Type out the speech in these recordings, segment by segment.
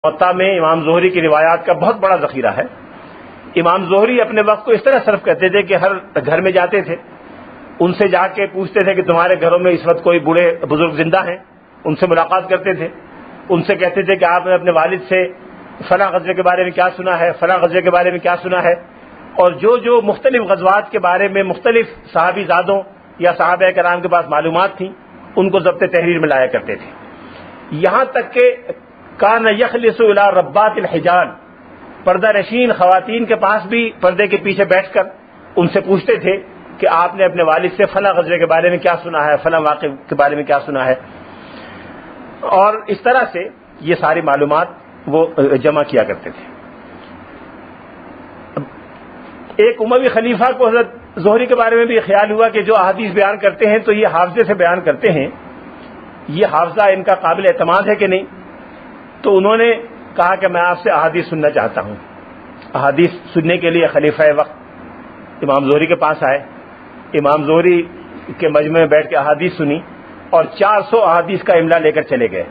موطا میں امام زہری کی روایات کا بہت بڑا ذخیرہ ہے۔ امام زہری اپنے وقت کو اس طرح صرف کرتے تھے کہ ہر گھر میں جاتے تھے، ان سے جا کے پوچھتے تھے کہ تمہارے گھروں میں اس وقت کوئی بوڑھے بزرگ زندہ ہیں، ان سے ملاقات کرتے تھے، ان سے کہتے تھے کہ آپ نے اپنے والد سے فلاں غزوے کے بارے میں کیا سنا ہے، فلاں غزوے کے بارے میں کیا سنا ہے، اور جو مختلف غزوات کے بارے میں مختلف صحابی زادوں یا صحابہ کرام کے پاس معلومات تھیں ان کو ضبط تحریر میں لایا کرتے تھے۔ یہاں تک کہ کان یخلص الی ربات الحجال، پردہ نشین خواتین کے پاس بھی پردے کے پیچھے بیٹھ کر ان سے پوچھتے تھے کہ آپ نے اپنے والد سے فلاں غزوے کے بارے میں کیا سنا ہے، فلاں واقعے کے بارے میں کیا سنا ہے، اور اس طرح سے یہ ساری معلومات وہ جمع کیا کرتے تھے۔ ایک اموی خلیفہ کو حضرت زہری کے بارے میں بھی خیال ہوا کہ جو احادیث بیان کرتے ہیں تو یہ حافظے سے بیان کرتے ہیں، یہ حافظہ ان کا قابل اعتماد ہے کہ نہیں، تو انہوں نے کہا کہ میں آپ سے احادیث سننا چاہتا ہوں۔ احادیث سننے کے لیے خلیفہ وقت امام زہری کے پاس آئے، امام زہری کے مجمع میں بیٹھ کے احادیث سنی اور 400 احادیث کا املا لے کر چلے گئے۔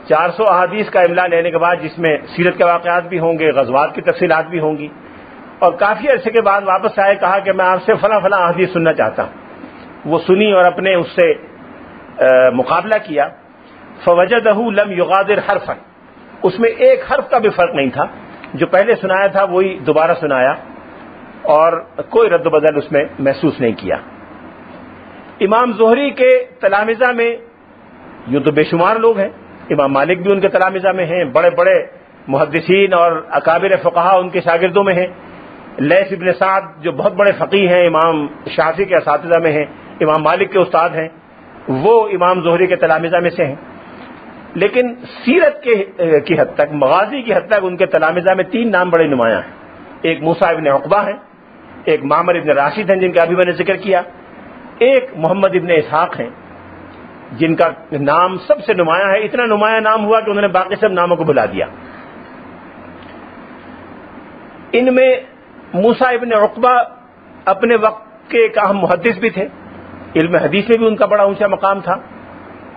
400 احادیث کا املا لینے کے بعد جس میں سیرت کے واقعات بھی ہوں گے، غزوات کی تفصیلات بھی ہوں گی، اور کافی عرصے کے بعد واپس آئے، کہا کہ میں آپ سے فلاں فلاں احادیث سننا چاہتا ہوں۔ وہ سنی اور اپنے اس سے مقابلہ کیا، فوجدہ لم یغادر حرفا، اس میں ایک حرف کا بھی فرق نہیں تھا، جو پہلے سنایا تھا وہی دوبارہ سنایا اور کوئی رد و بدل اس میں محسوس نہیں کیا۔ امام زہری کے تلامذہ میں یوں تو بے شمار لوگ ہیں، امام مالک بھی ان کے تلامذہ میں ہیں، بڑے بڑے محدثین اور اکابر فقہا ان کے شاگردوں میں ہیں، لیث ابن سعد جو بہت بڑے فقیہ ہیں، امام شافعی کے اساتذہ میں ہیں، امام مالک کے استاد ہیں، وہ امام زہری کے تلامذہ میں سے ہیں، لیکن سیرت کی حد تک، مغازی کی حد تک ان کے تلامذہ میں 3 نام بڑے نمایاں ہیں۔ ایک موسیٰ ابن عقبہ ہیں، ایک معمر ابن راشد ہیں جن کا ابھی میں نے ذکر کیا، ایک محمد ابن اسحاق ہیں جن کا نام سب سے نمایاں ہے، اتنا نمایاں نام ہوا کہ انہوں نے باقی سب ناموں کو بھلا دیا۔ ان میں موسیٰ ابن عقبہ اپنے وقت کے ایک اہم محدث بھی تھے، علم حدیث میں بھی ان کا بڑا اونچا مقام تھا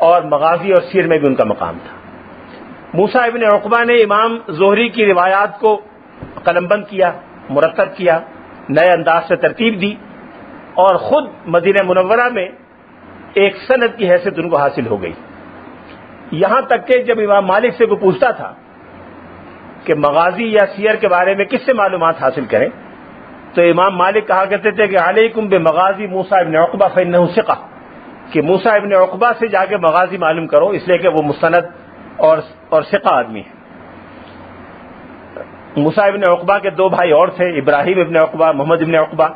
اور مغازی اور سیر میں بھی ان کا مقام تھا۔ موسیٰ ابن عقبہ نے امام زہری کی روایات کو قلم بند کیا، مرتب کیا، نئے انداز سے ترتیب دی، اور خود مدینہ منورہ میں ایک سند کی حیثیت ان کو حاصل ہو گئی۔ یہاں تک کہ جب امام مالک سے کوئی پوچھتا تھا کہ مغازی یا سیر کے بارے میں کس سے معلومات حاصل کریں، تو امام مالک کہا کرتے تھے کہ علیکم بمغازی موسیٰ ابن عقبہ فإنہ ثقہ، کہ موسیٰ ابن عقبہ سے جا کے مغازی معلوم کرو، اس لیے کہ وہ مستند اور ثقہ آدمی ہے۔ موسیٰ ابن عقبہ کے 2 بھائی اور تھے، ابراہیم ابن عقبہ، محمد ابن عقبہ،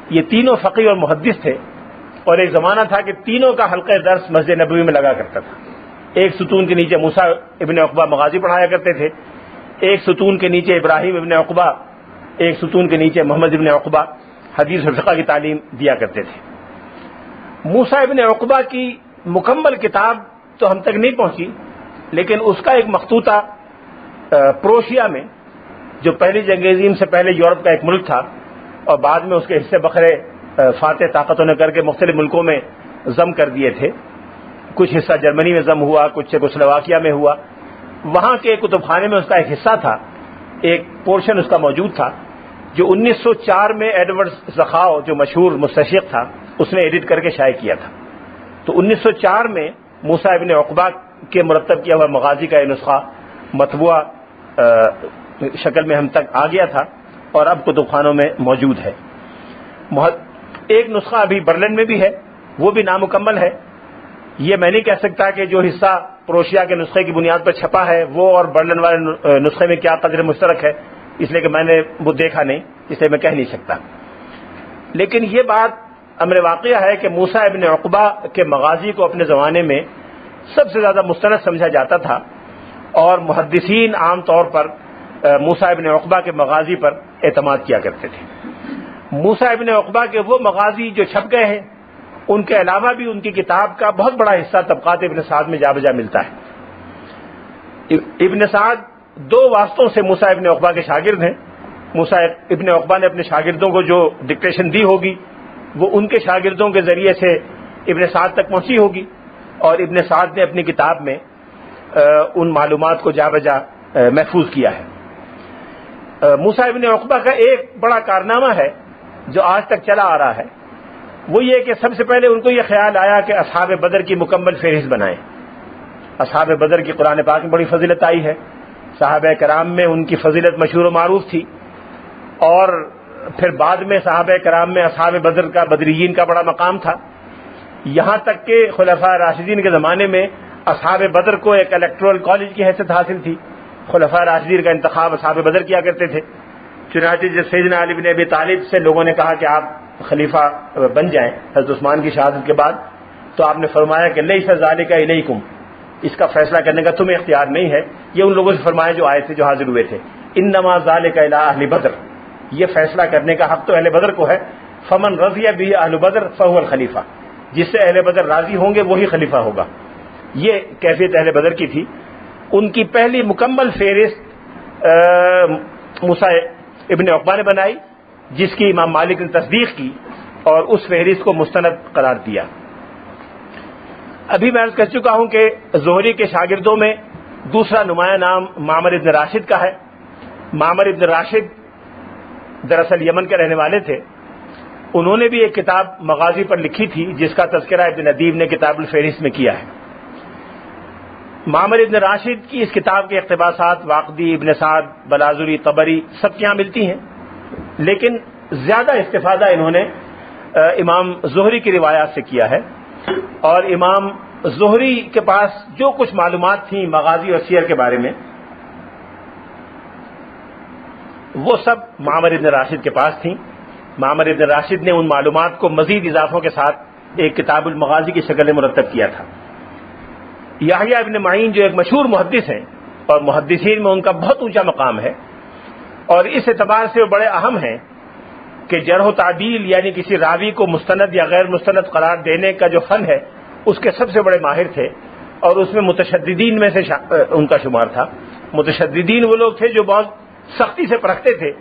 یہ تینوں فقیہ اور محدث تھے، اور ایک زمانہ تھا کہ تینوں کا حلقہ درس مسجد نبوی میں لگا کرتا تھا۔ ایک ستون کے نیچے موسیٰ ابن عقبہ مغازی پڑھایا کرتے تھے، ایک ستون کے نیچے ابراہیم ابن عقبہ، ایک ستون کے نیچے محمد ابن عقبہ حدیث اور فقہ کی تعلیم دیا کرتے تھے۔ موسیٰ ابن عقبہ کی مکمل کتاب تو ہم تک نہیں پہنچی، لیکن اس کا ایک مخطوطہ پروشیا میں، جو پہلی جنگ عظیم سے پہلے یورپ کا ایک ملک تھا اور بعد میں اس کے حصے بکھرے فاتح طاقتوں نے کر کے مختلف ملکوں میں ضم کر دیے تھے، کچھ حصہ جرمنی میں ضم ہوا، کچھ چیکوسلوواکیہ میں ہوا، وہاں کے کتب خانے میں اس کا ایک حصہ تھا، ایک پورشن اس کا موجود تھا، جو 1904 میں ایڈورڈ زخاؤ جو مشہور مستشرق تھا اس نے ایڈٹ کر کے شائع کیا تھا۔ تو 1904 میں موسیٰ ابن عقبہ کے مرتب کیا ہوا مغازی کا یہ نسخہ مطبوعہ شکل میں ہم تک آ گیا تھا اور اب کتب خانوں میں موجود ہے۔ ایک نسخہ ابھی برلن میں بھی ہے، وہ بھی نامکمل ہے۔ یہ میں نہیں کہہ سکتا کہ جو حصہ پروشیا کے نسخے کی بنیاد پر چھپا ہے وہ اور برلن والے نسخے میں کیا قدر مشترک ہے، اس لیے کہ میں نے وہ دیکھا نہیں، اس لیے میں کہہ نہیں سکتا، لیکن یہ بات امر واقعہ ہے کہ موسیٰ ابن عقبہ کے مغازی کو اپنے زمانے میں سب سے زیادہ مستند سمجھا جاتا تھا، اور محدثین عام طور پر موسیٰ ابن عقبہ کے مغازی پر اعتماد کیا کرتے تھے۔ موسیٰ ابن عقبہ کے وہ مغازی جو چھپ گئے ہیں، ان کے علاوہ بھی ان کی کتاب کا بہت بڑا حصہ طبقات ابن سعد میں جا بجا ملتا ہے۔ ابن سعد 2 واسطوں سے موسیٰ ابن عقبہ کے شاگرد ہیں۔ موسیٰ ابن عقبہ نے اپنے شاگردوں کو جو ڈکٹیشن دی ہوگی وہ ان کے شاگردوں کے ذریعے سے ابن سعد تک پہنچی ہوگی، اور ابن سعد نے اپنی کتاب میں ان معلومات کو جا بجا محفوظ کیا ہے۔ موسیٰ ابن عقبہ کا ایک بڑا کارنامہ ہے جو آج تک چلا آ رہا ہے، وہ یہ کہ سب سے پہلے ان کو یہ خیال آیا کہ اصحاب بدر کی مکمل فہرست بنائیں۔ اصحاب بدر کی قرآن پاک میں بڑی فضیلت آئی ہے، صحابہ کرام میں ان کی فضیلت مشہور و معروف تھی، اور پھر بعد میں صحابہ کرام میں اصحاب بدر کا، بدریین کا بڑا مقام تھا، یہاں تک کہ خلفاء راشدین کے زمانے میں اصحاب بدر کو ایک الیکٹورل کالج کی حیثیت حاصل تھی۔ خلفاء راشدین کا انتخاب اصحاب بدر کیا کرتے تھے۔ چنانچہ جب سیدنا علی بن ابی طالب سے لوگوں نے کہا کہ آپ خلیفہ بن جائیں حضرت عثمان کی شہادت کے بعد، تو آپ نے فرمایا کہ لیس ذالک الیکم، اس کا فیصلہ کرنے کا تمہیں اختیار نہیں ہے، یہ ان لوگوں سے فرمایا جو آئے تھے، جو حاضر ہوئے تھے۔ انما ذالک الی اہل بدر، یہ فیصلہ کرنے کا حق تو اہل بدر کو ہے۔ فمن رضی بہ اہل بدر فہو الخلیفہ، جس سے اہل بدر راضی ہوں گے وہی خلیفہ ہوگا۔ یہ کیفیت اہل بدر کی تھی۔ ان کی پہلی مکمل فہرست موسیٰ ابن عقبہ نے بنائی، جس کی امام مالک نے تصدیق کی اور اس فہرست کو مستند قرار دیا۔ ابھی میں عرض کر چکا ہوں کہ زہری کے شاگردوں میں دوسرا نمایاں نام معمر ابن راشد کا ہے۔ معمر ابن راشد دراصل یمن کے رہنے والے تھے۔ انہوں نے بھی ایک کتاب مغازی پر لکھی تھی، جس کا تذکرہ ابن ندیم نے کتاب الفہرست میں کیا ہے۔ معمر ابن راشد کی اس کتاب کے اقتباسات واقدی، ابن سعد، بلازری، طبری سب کے یہاں ملتی ہیں، لیکن زیادہ استفادہ انہوں نے امام زہری کی روایات سے کیا ہے، اور امام زہری کے پاس جو کچھ معلومات تھیں مغازی اور سیر کے بارے میں، وہ سب معمر ابن راشد کے پاس تھیں۔ معمر ابن راشد نے ان معلومات کو مزید اضافوں کے ساتھ ایک کتاب المغازی کی شکل میں مرتب کیا تھا۔ یحییٰ ابن معین جو ایک مشہور محدث ہیں اور محدثین میں ان کا بہت اونچا مقام ہے، اور اس اعتبار سے وہ بڑے اہم ہیں کہ جرح و تعدیل یعنی کسی راوی کو مستند یا غیر مستند قرار دینے کا جو فن ہے اس کے سب سے بڑے ماہر تھے، اور اس میں متشددین میں سے ان کا شمار تھا۔ متشددین وہ لوگ تھے جو بہت سختی سے پرکھتے تھے،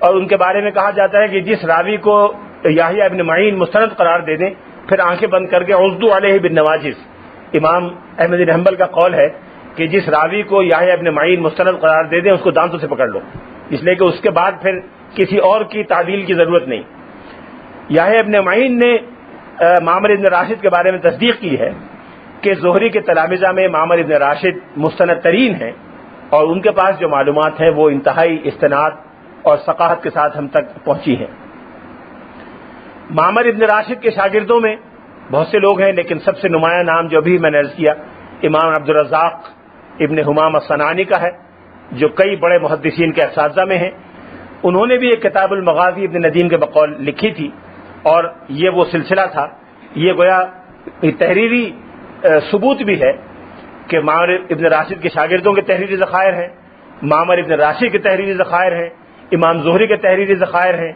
اور ان کے بارے میں کہا جاتا ہے کہ جس راوی کو یحییٰ ابن معین مستند قرار دے دیں پھر آنکھیں بند کر کے عضدوا علیہ بالنواجذ، امام احمد بن حنبل کا قول ہے کہ جس راوی کو یحییٰ ابن معین مستند قرار دے دیں اس کو دانتوں سے پکڑ لو، اس لیے کہ اس کے بعد پھر کسی اور کی تعدیل کی ضرورت نہیں۔ یحییٰ ابن معین نے معمر ابن راشد کے بارے میں تصدیق کی ہے کہ زہری کے تلامذہ میں معمر ابن راشد مستند ترین ہیں، اور ان کے پاس جو معلومات ہیں وہ انتہائی استناد اور ثقافت کے ساتھ ہم تک پہنچی ہیں۔ معمر ابن راشد کے شاگردوں میں بہت سے لوگ ہیں، لیکن سب سے نمایاں نام جو بھی میں نے عرض کیا امام عبدالرزاق ابن حمام الصنعانی کا ہے، جو کئی بڑے محدثین کے اساتذہ میں ہیں۔ انہوں نے بھی ایک کتاب المغازی ابن ندیم کے بقول لکھی تھی، اور یہ وہ سلسلہ تھا، یہ گویا تحریری ثبوت بھی ہے کہ معمر ابن راشد کے شاگردوں کے تحریری ذخائر ہیں، معمر ابن راشد کے تحریری ذخائر ہیں، امام زہری کے تحریری ذخائر ہیں،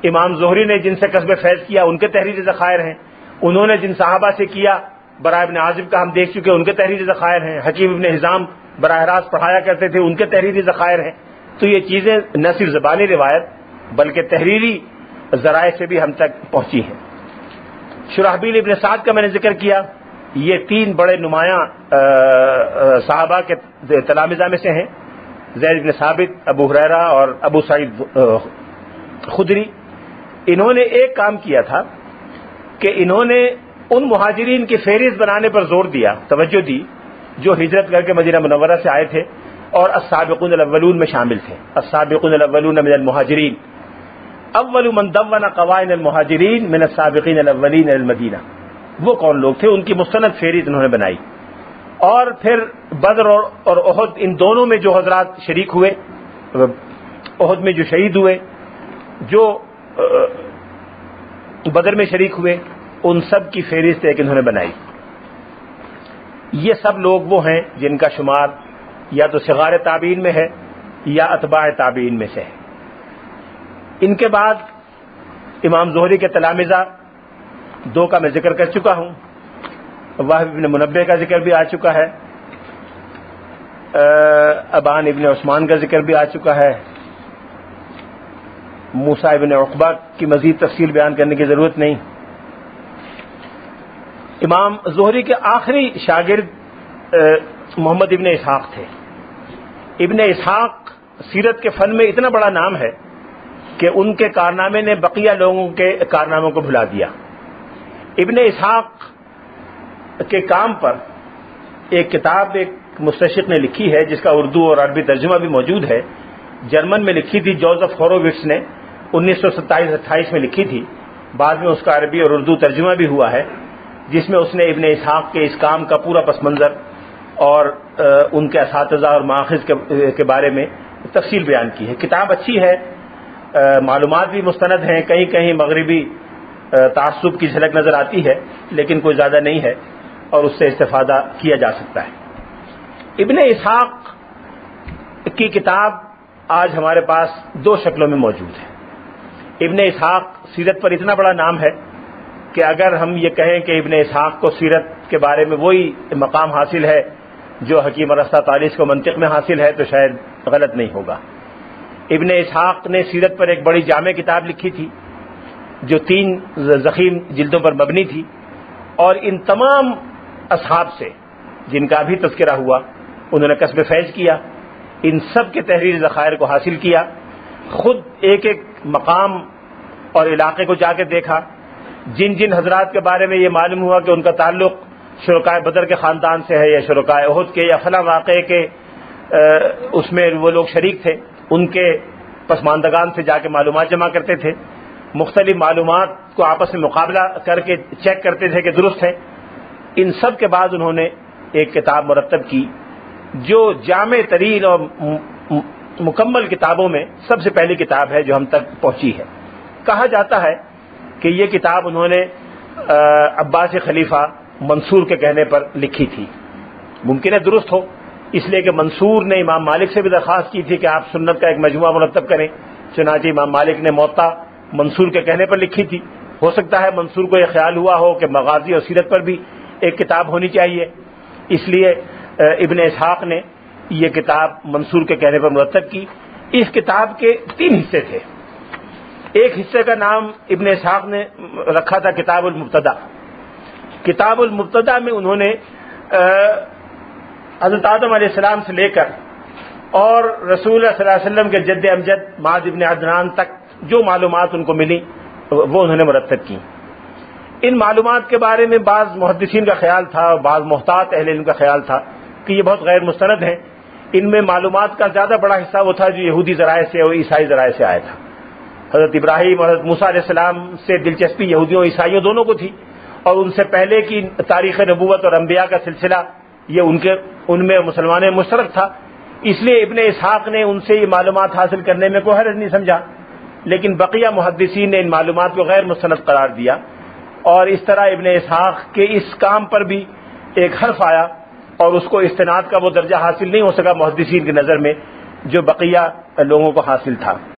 امام زہری نے جن سے کسب فیض کیا ان کے تحریری ذخائر ہیں، انہوں نے جن صحابہ سے کیا براء ابن عازب کا ہم دیکھ چکے ان کے تحریری ذخائر ہیں، حکیم ابن حزام براہ راست پڑھایا کرتے تھے ان کے تحریری ذخائر ہیں۔ تو یہ چیزیں نہ صرف زبانی روایت بلکہ تحریری ذرائع سے بھی ہم تک پہنچی ہیں۔ شرحبیل ابن سعد کا میں نے ذکر کیا، یہ تین بڑے نمایاں صحابہ کے تلامذہ میں سے ہیں، زید بن ثابت، ابو ہریرہ اور ابو سعید خدری۔ انہوں نے ایک کام کیا تھا کہ انہوں نے ان مہاجرین کی فہرست بنانے پر زور دیا، توجہ دی، جو ہجرت کر کے مدینہ منورہ سے آئے تھے اور السابقون الاولون میں شامل تھے۔ السابقون الاولون من المہاجرین، اول من دون قوائن المہاجرین من السابقین الاولین المدینہ، وہ کون لوگ تھے، ان کی مستند فہرست انہوں نے بنائی۔ اور پھر بدر اور احد، ان دونوں میں جو حضرات شریک ہوئے، احد میں جو شہید ہوئے، جو بدر میں شریک ہوئے، ان سب کی فہرست ایک انہوں نے بنائی۔ یہ سب لوگ وہ ہیں جن کا شمار یا تو صغار تابعین میں ہے یا اتباع تابعین میں سے ہے۔ ان کے بعد امام زہری کے تلامذہ دو کا میں ذکر کر چکا ہوں، وہب ابن منبہ کا ذکر بھی آ چکا ہے، ابان ابن عثمان کا ذکر بھی آ چکا ہے، موسیٰ ابن عقبہ کی مزید تفصیل بیان کرنے کی ضرورت نہیں۔ امام زہری کے آخری شاگرد محمد ابن اسحاق تھے۔ ابن اسحاق سیرت کے فن میں اتنا بڑا نام ہے کہ ان کے کارنامے نے بقیہ لوگوں کے کارناموں کو بھلا دیا۔ ابن اسحاق کے کام پر ایک کتاب ایک مستشرق نے لکھی ہے جس کا اردو اور عربی ترجمہ بھی موجود ہے۔ جرمن میں لکھی تھی جوزف ہورووٹس نے، 1927-28 میں لکھی تھی، بعد میں اس کا عربی اور اردو ترجمہ بھی ہوا ہے، جس میں اس نے ابن اسحاق کے اس کام کا پورا پس منظر اور ان کے اساتذہ اور ماخذ کے بارے میں تفصیل بیان کی ہے۔ کتاب اچھی ہے، معلومات بھی مستند ہیں، کہیں کہیں مغربی تعصب کی جھلک نظر آتی ہے لیکن کوئی زیادہ نہیں ہے اور اس سے استفادہ کیا جا سکتا ہے۔ ابن اسحاق کی کتاب آج ہمارے پاس دو شکلوں میں موجود ہے۔ ابن اسحاق سیرت پر اتنا بڑا نام ہے کہ اگر ہم یہ کہیں کہ ابن اسحاق کو سیرت کے بارے میں وہی مقام حاصل ہے جو حکیم ارسطو طالس کو منطق میں حاصل ہے تو شاید غلط نہیں ہوگا۔ ابن اسحاق نے سیرت پر ایک بڑی جامع کتاب لکھی تھی جو 3 ضخیم جلدوں پر مبنی تھی، اور ان تمام اصحاب سے جن کا بھی تذکرہ ہوا انہوں نے کسب فیض کیا، ان سب کے تحریری ذخائر کو حاصل کیا، خود ایک ایک مقام اور علاقے کو جا کے دیکھا، جن جن حضرات کے بارے میں یہ معلوم ہوا کہ ان کا تعلق شرکائے بدر کے خاندان سے ہے یا شرکائے احد کے یا فلاں واقعے کے اس میں وہ لوگ شریک تھے، ان کے پسماندگان سے جا کے معلومات جمع کرتے تھے، مختلف معلومات کو آپس میں مقابلہ کر کے چیک کرتے تھے کہ درست ہے۔ ان سب کے بعد انہوں نے ایک کتاب مرتب کی جو جامع ترین اور مکمل کتابوں میں سب سے پہلی کتاب ہے جو ہم تک پہنچی ہے۔ کہا جاتا ہے کہ یہ کتاب انہوں نے عباسی خلیفہ منصور کے کہنے پر لکھی تھی۔ ممکن ہے درست ہو، اس لیے کہ منصور نے امام مالک سے بھی درخواست کی تھی کہ آپ سنت کا ایک مجموعہ مرتب کریں، چنانچہ امام مالک نے موطا منصور کے کہنے پر لکھی تھی۔ ہو سکتا ہے منصور کو یہ خیال ہوا ہو کہ مغازی اور سیرت پر بھی ایک کتاب ہونی چاہیے، اس لیے ابن اسحاق نے یہ کتاب منصور کے کہنے پر مرتب کی۔ اس کتاب کے 3 حصے تھے۔ ایک حصے کا نام ابن اسحاق نے رکھا تھا کتاب المبتدا۔ کتاب المبتدا میں انہوں نے حضرت آدم علیہ السلام سے لے کر اور رسول اللہ صلی اللہ علیہ وسلم کے جد امجد معاذ ابن عدنان تک جو معلومات ان کو ملی وہ انہوں نے مرتب کی۔ ان معلومات کے بارے میں بعض محدثین کا خیال تھا اور بعض محتاط اہل علم کا خیال تھا کہ یہ بہت غیر مستند ہیں۔ ان میں معلومات کا زیادہ بڑا حصہ وہ تھا جو یہودی ذرائع سے اور عیسائی ذرائع سے آیا تھا۔ حضرت ابراہیم اور حضرت موسیٰ علیہ السلام سے دلچسپی یہودیوں عیسائیوں دونوں کو تھی، اور ان سے پہلے کی تاریخ نبوت اور انبیاء کا سلسلہ یہ ان میں مسلمانوں میں مشترک تھا، اس لیے ابن اسحاق نے ان سے یہ معلومات حاصل کرنے میں کوئی حرج نہیں سمجھا، لیکن بقیہ محدثین نے ان معلومات کو غیر مستند قرار دیا، اور اس طرح ابن اسحاق کے اس کام پر بھی ایک حرف آیا اور اس کو استناد کا وہ درجہ حاصل نہیں ہو سکا محدثین کی نظر میں جو بقیہ لوگوں کو حاصل تھا۔